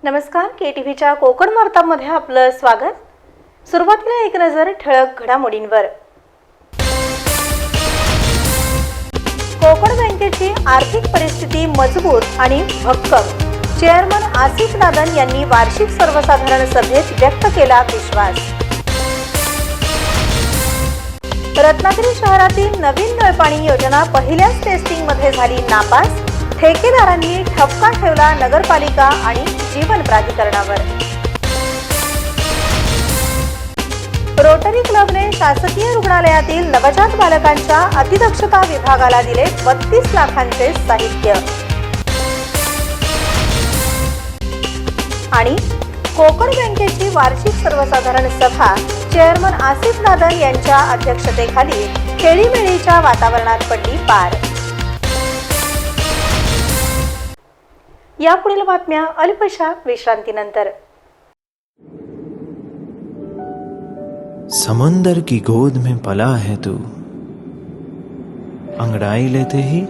नमस्कार, केटीव्हीच्या कोकण वार्तामध्ये आपलं स्वागत। सुरुवातीला एक नजर ठळक घडामोडींवर। कोकण बँकेची आर्थिक परिस्थिती मजबूत आणि भक्कम। चेअरमन आसिफ दादन यांनी वार्षिक सर्वसाधारण सभेत व्यक्त केला विश्वास। रत्नागिरी शहरातील नवीन नळपाणी योजना पहिल्याच टेस्टिंगमध्ये झाली नापास। ठेकेदारांनी ठपका ठेवला नगरपालिका आणि जीवन प्राधिकरणावर। रोटरी क्लबने शासकीय रुग्णालयातील नवजात बालकांच्या अतिदक्षता विभागाला दिले 32 लाखांचे साहित्य। आणि कोकण बँकेची वार्षिक सर्वसाधारण सभा चेअरमन आसिफ दादन यांच्या अध्यक्षतेखाली खेळीमेळीच्या वातावरणात पडली पार। यापुढील बातम्या अल्पशा विश्रांतीनंतर। समुंदर की गोद में पला है तू, अंगड़ाई लेते ही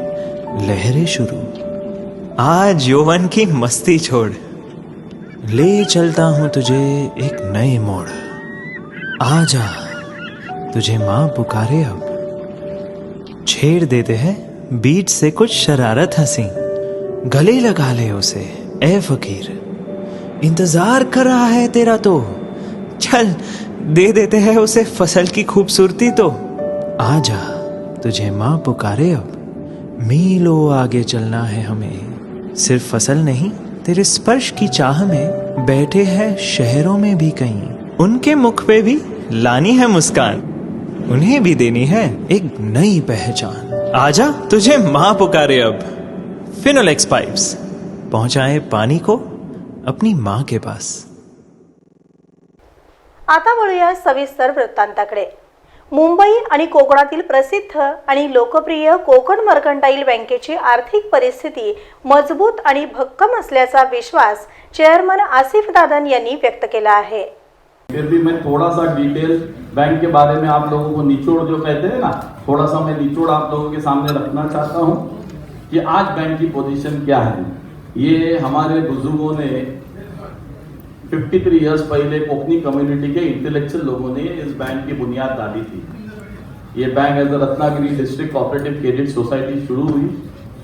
लहरें शुरू। आज यौवन की मस्ती छोड़, ले चलता हूं तुझे एक नए मोड़। आजा तुझे माँ पुकारे अब, छेड़ देते हैं बीच से कुछ शरारत हंसी। गले लगा ले उसे ए फकीर, इंतजार कर रहा है तेरा तो। चल दे देते हैं उसे फसल की खूबसूरती तो। आजा तुझे माँ पुकारे अब, मीलों आगे चलना है हमें। सिर्फ फसल नहीं, तेरे स्पर्श की चाह में बैठे हैं शहरों में भी कहीं। उनके मुख पे भी लानी है मुस्कान, उन्हें भी देनी है एक नई पहचान। आजा तुझे माँ पुकारे अब। फिनोलेक्स पाइप्स पहुंचाए पानी को अपनी मां के पास। आता वळूया सविस्तर वृत्तांताकडे। मुंबई आणि कोकणातील प्रसिद्ध आणि लोकप्रिय कोकण मर्कंटाईल बँकेची आर्थिक परिस्थिती मजबूत आणि भक्कम असल्याचा विश्वास चेअरमन आसिफ दादन यांनी व्यक्त केला आहे। फिर भी मैं थोड़ा सा डिटेल बैंक के बारे में आप लोगों को निचोड़ जो कहते हैं ना, थोड़ा सा मैं निचोड़ आप लोगों के सामने रखना चाहता हूं कि आज बैंक की पोजीशन क्या है। ये हमारे बुजुर्गों ने 53 इयर्स पहले कोकनी कम्युनिटी के इंटेलेक्चुअल लोगों ने इस बैंक की बुनियाद डाली थी। ये bank as a Ratnagiri district cooperative credit society शुरू हुई,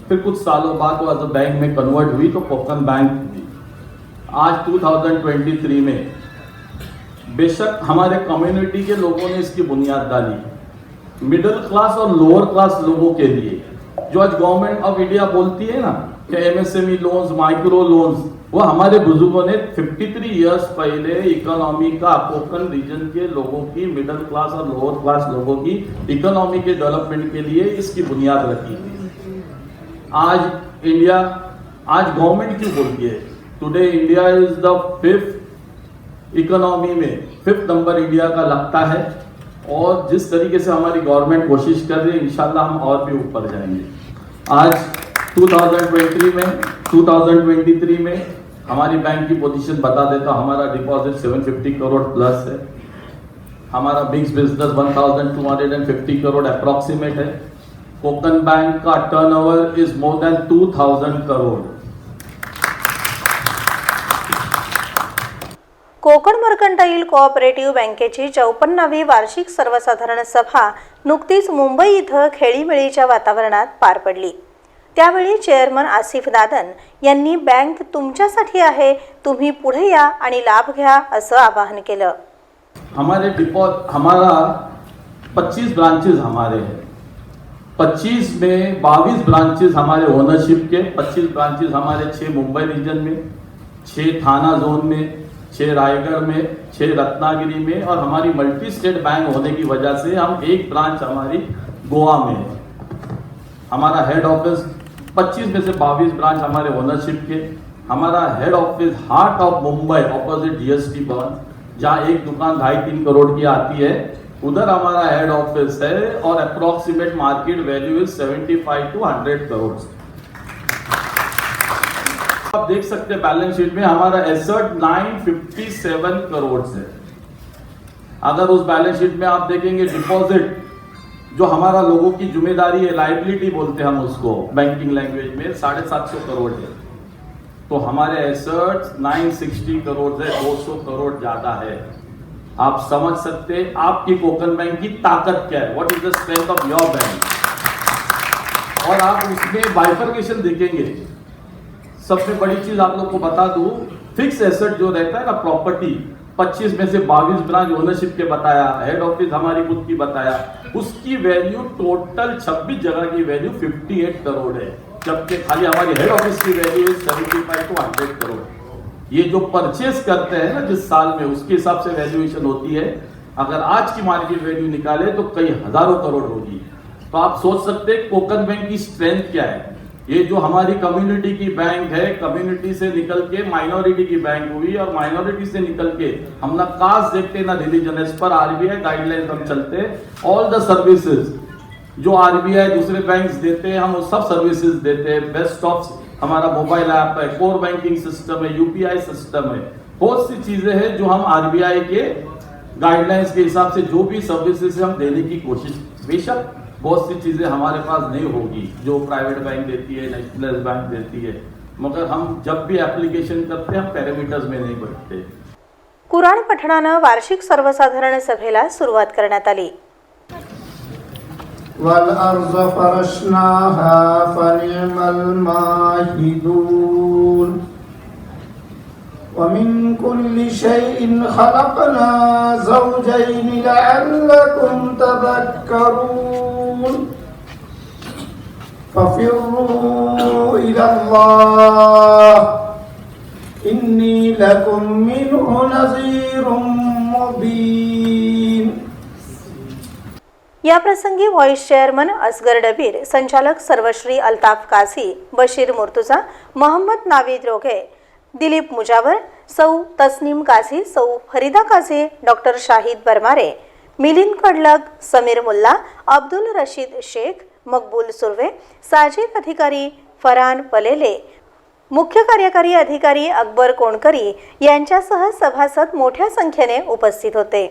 फिर कुछ सालों बाद वो एज अ बैंक में कन्वर्ट हुई तो कोकण बैंक थी। आज 2023 में बेशक हमारे कम्युनिटी के लोगों ने इसकी बुनियाद डाली। मिडिल क्लास और लोअर क्लास लोगों के लिए जो आज गवर्नमेंट ऑफ इंडिया बोलती है ना कि एमएसएमई लोन्स, माइक्रो लोन्स, वो हमारे बुजुर्गों ने 53 इयर्स पहले इकोनॉमी का कोकण रीजन के लोगों की, मिडिल क्लास और लोअर क्लास लोगों की इकोनॉमी के डेवलपमेंट के लिए इसकी बुनियाद रखी। आज गवर्नमेंट क्यों बोलती है today India is the 5th economy में 5th नंबर इंडिया का लगता है, और जिस तरीके से हमारी गवर्नमेंट कोशिश कर रही है इंशाल्लाह हम और भी ऊपर जाएंगे। आज 2023 में हमारी बैंक की पोजीशन बता देता, हमारा डिपॉजिट 750 करोड़ प्लस है। हमारा बिग्स बिजनेस 1250 करोड़ अप्रॉक्सीमेट है। कोकण बैंक का turnover is more than 2000 crore. Konkan mercantile cooperative बँकेची 54वी वार्षिक सर्वसाधारण सभा नुकतीच मुंबई इथं खेळीमेळीच्या वातावरणात पार पडली। त्यावेळी चेअरमन आसिफ दादन यांनी बँक तुमच्यासाठी आहे, तुम्ही पुढे या आणि लाभ घ्या असं आवाहन केलं। हमारा 25 ब्रांचेस हमारे हैं। 25 में 22 ब्रांचेस हमारे ओनरशिप के, 25 ब्रांचेस हमारे 6 मुंबई रीजन में, 6 थाना जोन में, 6 रायगढ़ में, 6 रत्नागिरी में, और हमारी मल्टी स्टेट बैंक होने की वजह से हम एक ब्रांच हमारी गोवा में है। हमारा हेड ऑफिस 25 में से 22 ब्रांच हमारे ओनरशिप के। हमारा head office heart of Mumbai opposite GST Bhavan, जहाँ एक दुकान 2.5-3 करोड़ की आती है, उधर हमारा हेड ऑफिस है, और approximate market value is 75 to 100 crore. आप देख सकते हैं बैलेंस शीट में हमारा एसेट 957 करोड़ है। अगर उस बैलेंस शीट में आप देखेंगे डिपॉजिट जो हमारा लोगों की जिम्मेदारी है, लाइबिलिटी बोलते हैं हम उसको बैंकिंग लैंग्वेज में, 750 करोड़ है। तो हमारे एसेट्स 960 करोड़ से 200 करोड़ ज्यादा है। आप समझ सकते हैं आपकी कोकन बैंक की ताकत क्या है, what is the strength of your bank. और आप उसमें बाइफर्केशन देखेंगे। सबसे बड़ी चीज आप लोग को बता दूं, फिक्स एसेट जो रहता है ना प्रॉपर्टी, 25 में से 22 ब्रांच ओनरशिप के बताया, हेड ऑफिस हमारी खुद की बताया, उसकी वैल्यू टोटल 26 जगह की वैल्यू 58 करोड़ है, जबकि खाली हमारी हेड ऑफिस की वैल्यू है 75 to 100 करोड़। ये जो परचेस करते हैं ना जिस साल में, उसके हिसाब से वैल्यूएशन होती है। अगर आज की मार्केट वैल्यू निकाले तो कई हजारों करोड़ होगी। तो आप सोच सकते हैं कोकन बैंक की स्ट्रेंथ क्या है। ये जो हमारी कम्युनिटी की बैंक है, कम्युनिटी से निकल के माइनॉरिटी की बैंक हुई, और माइनॉरिटी से निकल के हम ना कास्ट देखते ना religion, as per RBI guidelines हम चलते। ऑल द सर्विसेज जो आरबीआई दूसरे बैंक्स देते हैं हम वो सब सर्विसेज देते हैं। बेस्ट ऑफ हमारा मोबाइल ऐप है, कोर बैंकिंग सिस्टम है, यूपीआई सिस्टम है, बहुत सी चीजें हैं जो हम आरबीआई के गाइडलाइंस के हिसाब से जो भी सर्विसेज हम देने की कोशिश। बेशक बहुत सी चीजें हमारे पास नहीं होगी जो प्राइवेट बैंक देती है, नेशनल बैंक देती है, मगर हम जब भी एप्लीकेशन करते हैं हम पैरामीटर्स में नहीं बढ़ते। कुराण पठणानं वार्षिक सर्वसाधारण सभेला सुरुवात करण्यात आली। والأرض فرشناها فنعم الماهدون ومن كل شيء خلقنا زوجين لعلكم تذكرون ففروا إلى الله إني لكم منه نذير مبين। या प्रसंगी व्हाईस चेअरमन असगर डबीर, संचालक सर्वश्री अल्ताफ काझी, बशीर मुर्तुजा, मोहम्मद नावीद रोगे, दिलीप मुजावर, सौ तस्नीम काझी, सौ फरीदा काझी, डॉक्टर शाहिद बरमारे, मिलिंद कडलग, समीर मुल्ला, अब्दुल रशीद शेख, मकबूल सुर्वे, साजिद अधिकारी, फरहान पलेले, मुख्य कार्यकारी अधिकारी अकबर कोणकरी यांच्यासह सभासद मोठ्या संख्येने उपस्थित होते।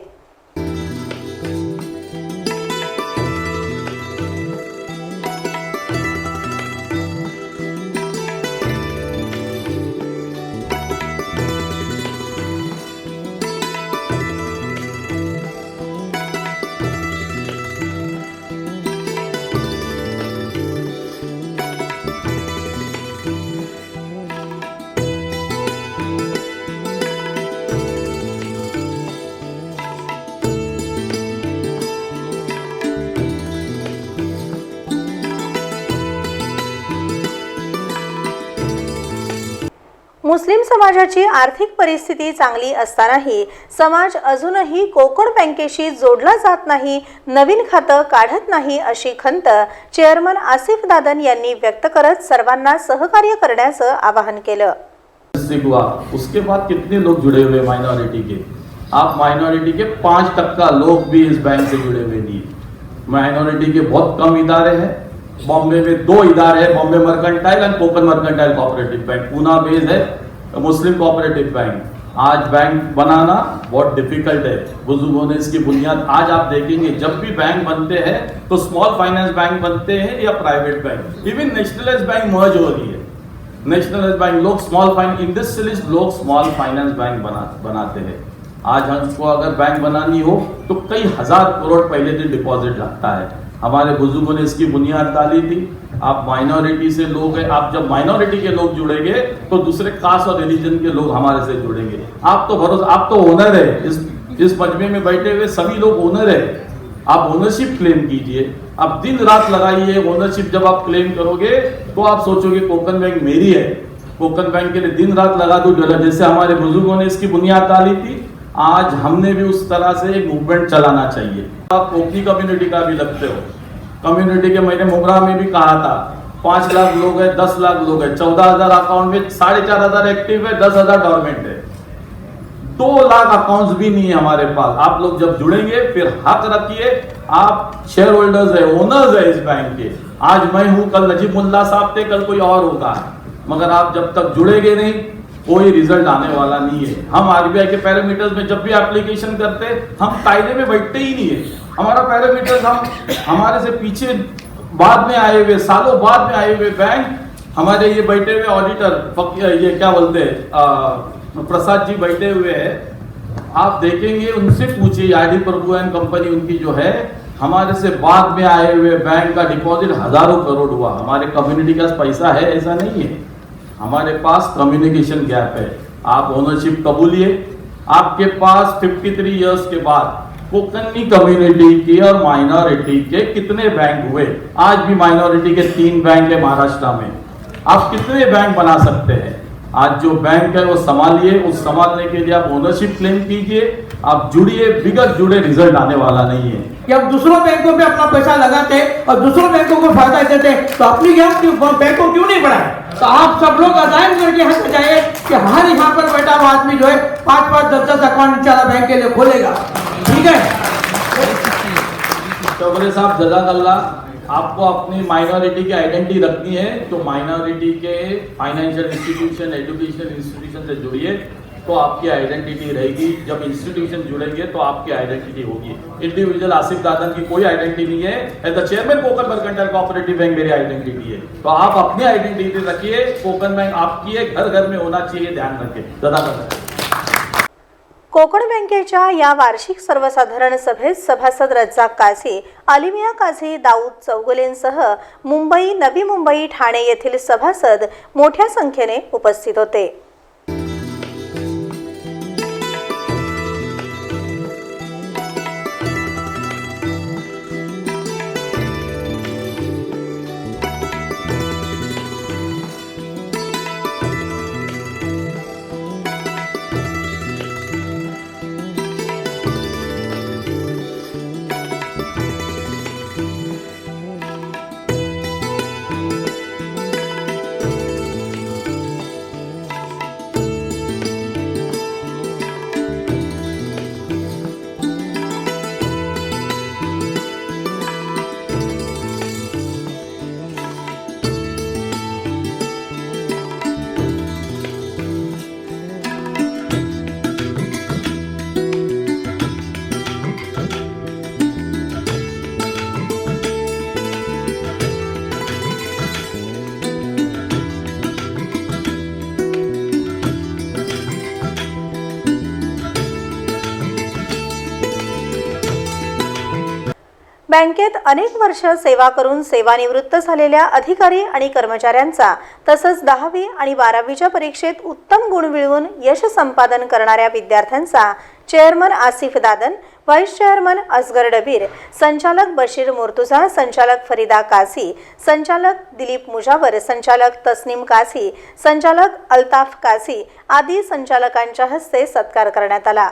मुस्लिम समाजाची आर्थिक परिस्थिती चांगली असतानाही समाज अजूनही कोकण बँकेशी जोडला जात नाही, नवीन खातं काढत नाही अशी खंत चेअरमन आसिफ दादन यांनी व्यक्त करत सर्वांना सहकार्य करण्याचं आवाहन केलं। उसके बाद कितने लोग जुड़े हुए माइनॉरिटी के, आप माइनॉरिटी के 5% लोग भी इस बैंक से जुड़े हुए नहीं। माइनॉरिटी के बहुत कम इदारे हैं। बॉम्बे में 2 इदारे हैं, Bombay Mercantile and Kokan Mercantile Cooperative Bank, Poona based है मुस्लिम कोऑपरेटिव बैंक। आज बैंक बनाना बहुत डिफिकल्ट है, बुजुर्गों ने इसकी बुनियाद। आज आप देखेंगे जब भी बैंक बनते हैं तो स्मॉल फाइनेंस बैंक बनते हैं या private bank, even nationalised bank merge हो रही है। नेशनलाइज्ड बैंक लोग स्मॉल फाइनेंस, इंडस्ट्रियलिस्ट लोग स्मॉल फाइनेंस बैंक बनाते हैं। आज हमको अगर बैंक बनानी हो तो कई हजार करोड़ पहले से डिपॉजिट लगता है। हमारे बुजुर्गों ने इसकी बुनियाद डाली थी। आप माइनॉरिटी से लोग हैं, आप जब माइनॉरिटी के लोग जुड़ेंगे तो दूसरे कास्ट और रिलीजन के लोग हमारे से जुड़ेंगे। आप तो भरोसा, आप तो ओनर है, इस मजमे में बैठे हुए सभी लोग ओनर है। आप ओनरशिप क्लेम कीजिए, आप दिन रात लगाइए ओनरशिप। जब आप क्लेम करोगे तो आप सोचोगे कोकन बैंक मेरी है। कोकन बैंक के लिए दिन रात लगा दो डॉलर, जैसे हमारे बुजुर्गों ने इसकी बुनियाद डाली थी। आज हमने भी उस तरह से एक मूवमेंट चलाना चाहिए। आप कोकनी कम्युनिटी का भी लगते हो, कम्युनिटी के मैंने मुगरा में भी कहा था 5 लाख लोग हैं, 10 लाख लोग हैं, 14,000 अकाउंट में 4,500 एक्टिव है, 10,000 डॉर्मेंट है, 2 लाख अकाउंट्स भी नहीं है हमारे पास। आप लोग जब जुड़ेंगे फिर हक रखिए, आप शेयर होल्डर्स है, ओनर्स है इस बैंक के। आज मैं हूं, कल नजीब मुल्ला साहब थे, कल कोई और होगा, मगर आप जब तक जुड़ेंगे नहीं कोई रिजल्ट आने वाला नहीं है। हम आरबीआई के पैरामीटर्स में जब भी एप्लीकेशन करते हम कायदे में बैठते ही नहीं है। हमारा पैरामीटर्स हम हमारे से पीछे बाद में आए हुए, सालों बाद में आए हुए बैंक हमारे ये बैठे हुए ऑडिटर ये क्या बोलते हैं प्रसाद जी बैठे हुए हैं, आप देखेंगे उनसे पूछिए, आईडी प्रभु एंड कंपनी उनकी जो है, हमारे से बाद में आए हुए बैंक का डिपॉजिट हजारों करोड़ हुआ। हमारे कम्युनिटी का पैसा है ऐसा नहीं है, हमारे पास कम्युनिकेशन गैप है। आप ओनरशिप कबूलिए, आपके पास 53 इयर्स के बाद कोकन्नी कम्युनिटी की और माइनॉरिटी के कितने बैंक हुए? आज भी माइनॉरिटी के 3 बैंक है महाराष्ट्र में। आप कितने बैंक बना सकते हैं? आज जो बैंक है वो संभालिए, उस संभालने के लिए आप ओनरशिप क्लेम कीजिए, आप जुड़िए, विगत जुड़े, रिजल्ट आने वाला नहीं है। कि अब दूसरों बैंकों में अपना पैसा लगाते और दूसरों बैंकों को फायदा देते, तो अपनी बैंक को क्यों नहीं बढ़ाए? तो आप सब लोग अदायन करके यहाँ से जाइए कि हर यहाँ पर बैठा हुआ आदमी जो है 5-5, 10-10 अकाउंट इंशाल्लाह बैंक के लिए खोलेगा। ठीक है चौधरी साहब, जज़ाकल्लाह। आपको अपनी माइनॉरिटी की आइडेंटिटी रखनी है तो माइनॉरिटी के फाइनेंशियल इंस्टीट्यूशन, एजुकेशन इंस्टीट्यूशन से जुड़िए, तो आपकी आइडेंटिटी रहेगी। जब इंस्टीट्यूशन जुड़ेंगे तो आपकी आइडेंटिटी होगी। इंडिविजुअल आसिफ दादन की कोई आइडेंटिटी नहीं है। As the chairman Kokan Mercantile Cooperative Bank मेरी आइडेंटिटी है। तो आप अपनी आइडेंटिटी रखिए, कोकण बैंक आपकी है, घर घर में होना चाहिए, ध्यान रखें। जज़ाकल्लाह। कोकण बँकेच्या या वार्षिक सर्वसाधारण सभेत सभासद रज्जाक काझी, अलिमिया काझी, दाऊद चौगुलेंसह मुंबई, नवी मुंबई, ठाणे येथील सभासद मोठ्या संख्येने उपस्थित होते। बँकेत अनेक वर्ष सेवा करून सेवानिवृत्त झालेल्या अधिकारी आणि कर्मचाऱ्यांचा तसंच 10वी आणि 12वीच्या परीक्षेत उत्तम गुण मिळवून यश संपादन करणाऱ्या विद्यार्थ्यांचा chairman Asif Dadan, vice chairman Asgar Dabir, संचालक बशीर मुर्तुजा, संचालक फरीदा काझी, संचालक दिलीप मुजावर, संचालक तस्नीम काझी, संचालक अल्ताफ काझी आदी संचालकांच्या हस्ते सत्कार करण्यात आला।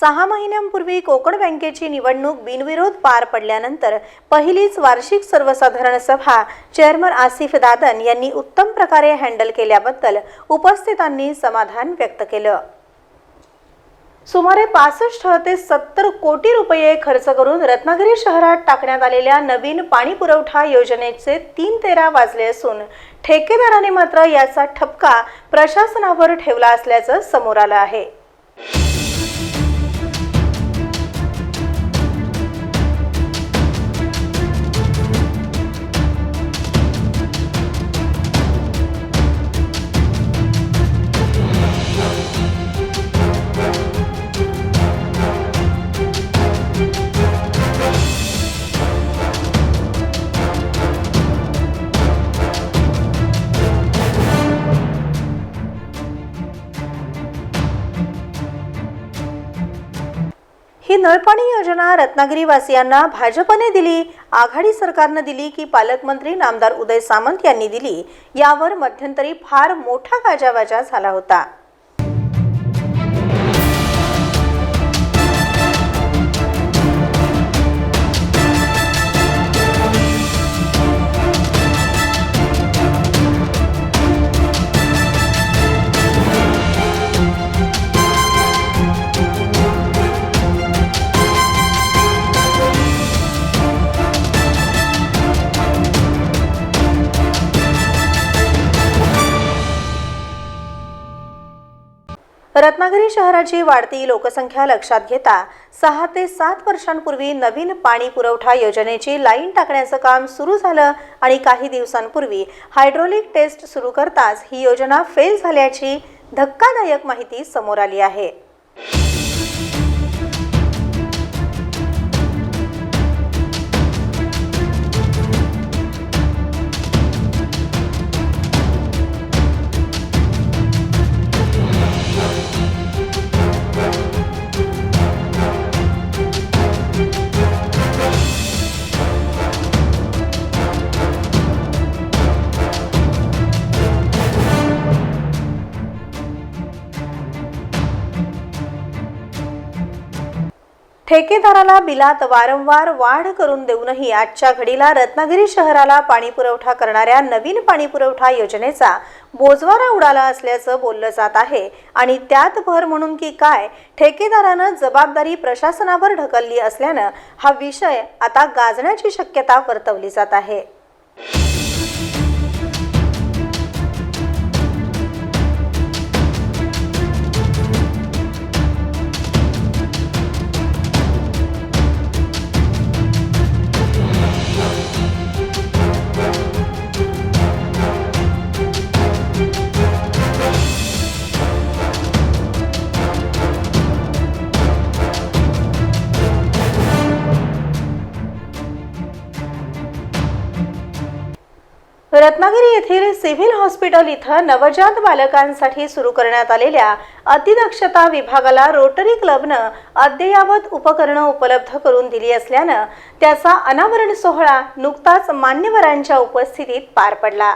6 महिन्यांपूर्वी कोकण बँकेची निवडणूक बिनविरोध पार पडल्यानंतर पहिलीच वार्षिक सर्वसाधारण सभा चेअरमन आसिफ दादन यांनी उत्तम प्रकारे हँडल केल्याबद्दल उपस्थितांनी समाधान व्यक्त केलं. सुमारे 65 ते 70 कोटी रुपये खर्च करून रत्नागिरी शहरात टाकण्यात आलेल्या नवीन पाणी पुरवठा योजनेचे 3-13 वाजले असून ठेकेदाराने मात्र याचा ठपका प्रशासनावर ठेवला असल्याचं समोर आलं आहे. ही नळपाणी योजना रत्नागिरीवासियांना भाजपने दिली, आघाडी सरकारने दिली की पालकमंत्री नामदार उदय सामंत यांनी दिली, यावर मध्यंतरी फार मोठा गाजावाजा झाला होता. रत्नागिरी शहराची वाढती लोकसंख्या लक्षात घेता 6 ते 7 वर्षांपूर्वी नवीन पाणी पुरवठा योजनेची लाईन टाकण्याचं काम सुरू झालं आणि काही दिवसांपूर्वी हायड्रोलिक टेस्ट सुरू करताच ही योजना फेल झाल्याची धक्कादायक माहिती समोर आली आहे. ठेकेदाराला बिलात वारंवार वाढ करून देऊनही आजच्या घडीला रत्नागिरी शहराला पाणी पुरवठा करणाऱ्या नवीन पाणी पुरवठा योजनेचा बोजवारा उडाला असल्याचं बोललं जात आहे आणि त्यात भर म्हणून की काय ठेकेदारानं जबाबदारी प्रशासनावर ढकलली असल्यानं हा विषय आता गाजण्याची शक्यता वर्तवली जात आहे. रत्नागिरी येथील सिव्हिल हॉस्पिटल इथं नवजात बालकांसाठी सुरू करण्यात आलेल्या अतिदक्षता विभागाला रोटरी क्लबनं अद्ययावत उपकरणं उपलब्ध करून दिली असल्यानं त्याचा अनावरण सोहळा नुकताच मान्यवरांच्या उपस्थितीत पार पडला.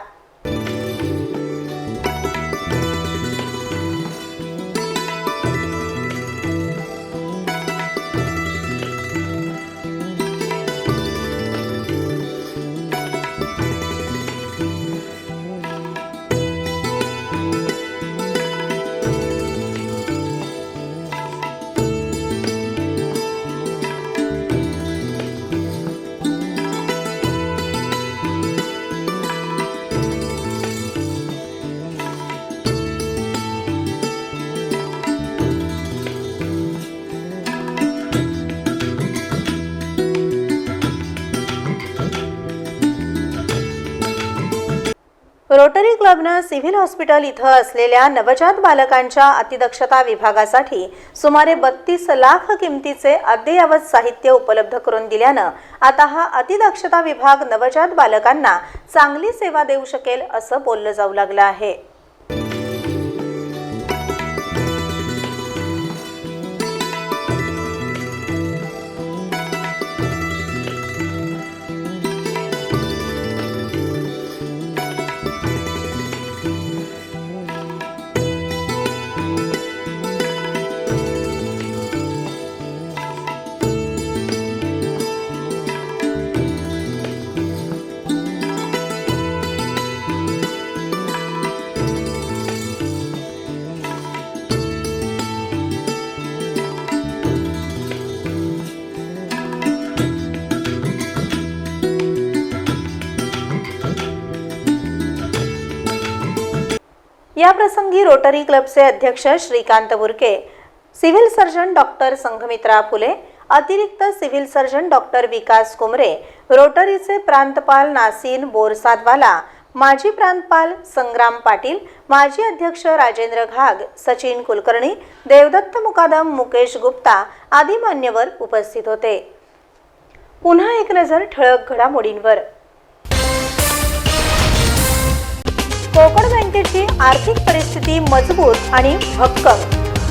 रोटरी क्लबनं सिव्हिल हॉस्पिटल इथं असलेल्या नवजात बालकांच्या अतिदक्षता विभागासाठी सुमारे 32 लाख किमतीचे अद्ययावत साहित्य उपलब्ध करून दिल्यानं आता हा अतिदक्षता विभाग नवजात बालकांना चांगली सेवा देऊ शकेल असं बोललं जाऊ लागलं आहे. या प्रसंगी रोटरी क्लबचे अध्यक्ष Shrikant Burke, civil surgeon doctor Sanghamitra Phule, अतिरिक्त civil surgeon doctor Vikas Kumre, रोटरीचे प्रांतपाल नासीन बोरसादवाला, माजी प्रांतपाल संग्राम पाटील, माजी अध्यक्ष राजेंद्र घाग, सचिन कुलकर्णी, देवदत्त मुकादम, मुकेश गुप्ता आदी मान्यवर उपस्थित होते. पुन्हा एक नजर ठळक घडामोडींवर. कोकण बँकेची आर्थिक परिस्थिती मजबूत आणि भक्कम.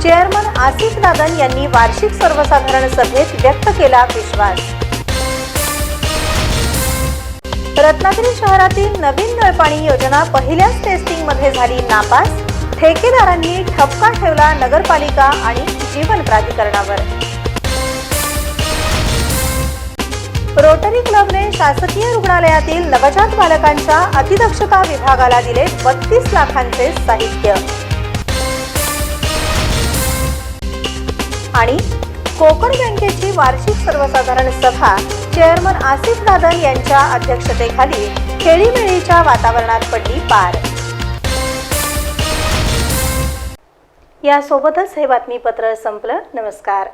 चेअरमन आसिफ दादन यांनी वार्षिक सर्वसाधारण सभेत व्यक्त केला विश्वास. रत्नागिरी शहरातील नवीन नळपाणी योजना पहिल्याच टेस्टिंग मध्ये झाली नापास. ठेकेदारांनी ठपका ठेवला नगरपालिका आणि जीवन प्राधिकरणावर. रोटरी क्लबने शासकीय रुग्णालयातील नवजात बालकांच्या अतिदक्षता विभागाला दिले 32 लाखांचे साहित्य. आणि कोकण बँकेची वार्षिक सर्वसाधारण सभा चेअरमन आसिफ दादन यांच्या अध्यक्षतेखाली खेळीमेळीच्या वातावरणात पडली पार. यासोबतच हे बातमीपत्र संपलं. नमस्कार.